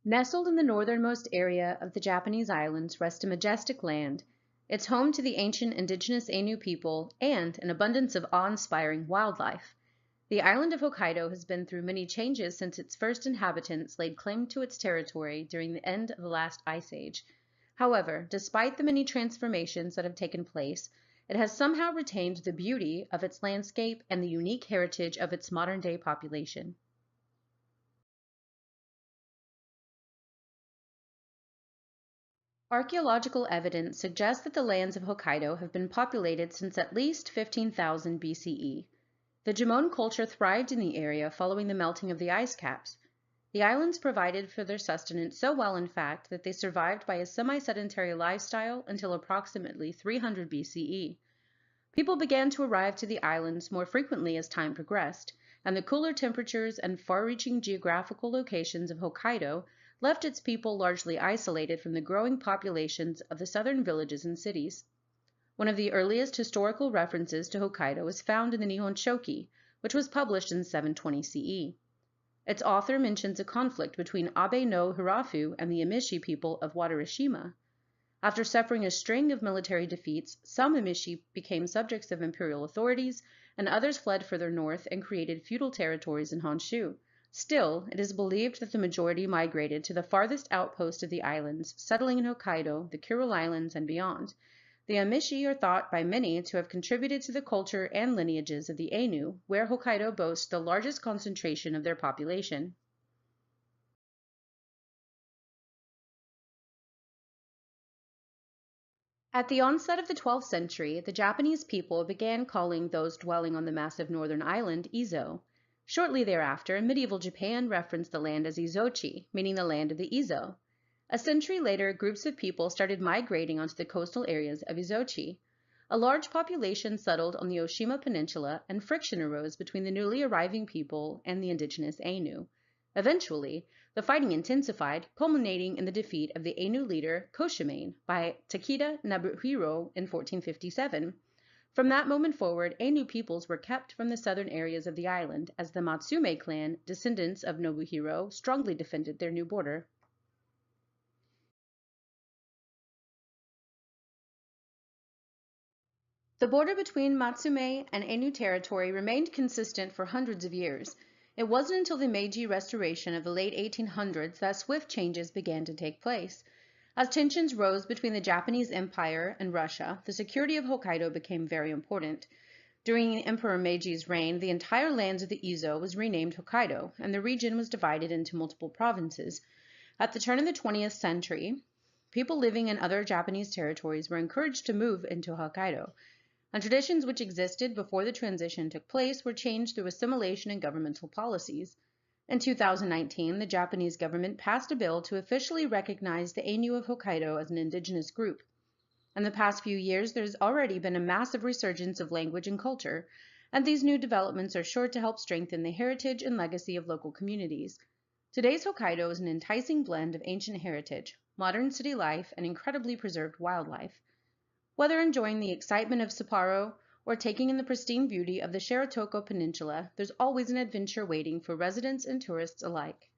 Nestled in the northernmost area of the Japanese islands rests a majestic land. It's home to the ancient indigenous Ainu people and an abundance of awe-inspiring wildlife. The island of Hokkaido has been through many changes since its first inhabitants laid claim to its territory during the end of the last ice age. However, despite the many transformations that have taken place, it has somehow retained the beauty of its landscape and the unique heritage of its modern-day population. Archaeological evidence suggests that the lands of Hokkaido have been populated since at least 15,000 BCE. The Jomon culture thrived in the area following the melting of the ice caps. The islands provided for their sustenance so well, in fact, that they survived by a semi-sedentary lifestyle until approximately 300 BCE. People began to arrive to the islands more frequently as time progressed, and the cooler temperatures and far-reaching geographical locations of Hokkaido left its people largely isolated from the growing populations of the southern villages and cities. One of the earliest historical references to Hokkaido is found in the Nihon Shoki, which was published in 720 CE. Its author mentions a conflict between Abe no Hirafu and the Emishi people of Watarashima. After suffering a string of military defeats, some Emishi became subjects of imperial authorities, and others fled further north and created feudal territories in Honshu. Still, it is believed that the majority migrated to the farthest outpost of the islands, settling in Hokkaido, the Kuril Islands, and beyond. The Emishi are thought by many to have contributed to the culture and lineages of the Ainu, where Hokkaido boasts the largest concentration of their population. At the onset of the 12th century, the Japanese people began calling those dwelling on the massive northern island Izo. Shortly thereafter, medieval Japan referenced the land as Izochi, meaning the land of the Izo. A century later, groups of people started migrating onto the coastal areas of Izochi. A large population settled on the Oshima Peninsula, and friction arose between the newly arriving people and the indigenous Ainu. Eventually, the fighting intensified, culminating in the defeat of the Ainu leader Koshimane by Takeda Nobuhiro in 1457. From that moment forward, Ainu peoples were kept from the southern areas of the island, as the Matsume clan, descendants of Nobuhiro, strongly defended their new border. The border between Matsume and Ainu territory remained consistent for hundreds of years. It wasn't until the Meiji Restoration of the late 1800s that swift changes began to take place. As tensions rose between the Japanese Empire and Russia, the security of Hokkaido became very important. During Emperor Meiji's reign, the entire lands of the Izo was renamed Hokkaido, and the region was divided into multiple provinces. At the turn of the 20th century, people living in other Japanese territories were encouraged to move into Hokkaido, and traditions which existed before the transition took place were changed through assimilation and governmental policies. In 2019, the Japanese government passed a bill to officially recognize the Ainu of Hokkaido as an indigenous group. In the past few years, there's already been a massive resurgence of language and culture, and these new developments are sure to help strengthen the heritage and legacy of local communities. Today's Hokkaido is an enticing blend of ancient heritage, modern city life, and incredibly preserved wildlife. Whether enjoying the excitement of Sapporo or taking in the pristine beauty of the Shiratoko Peninsula, there's always an adventure waiting for residents and tourists alike.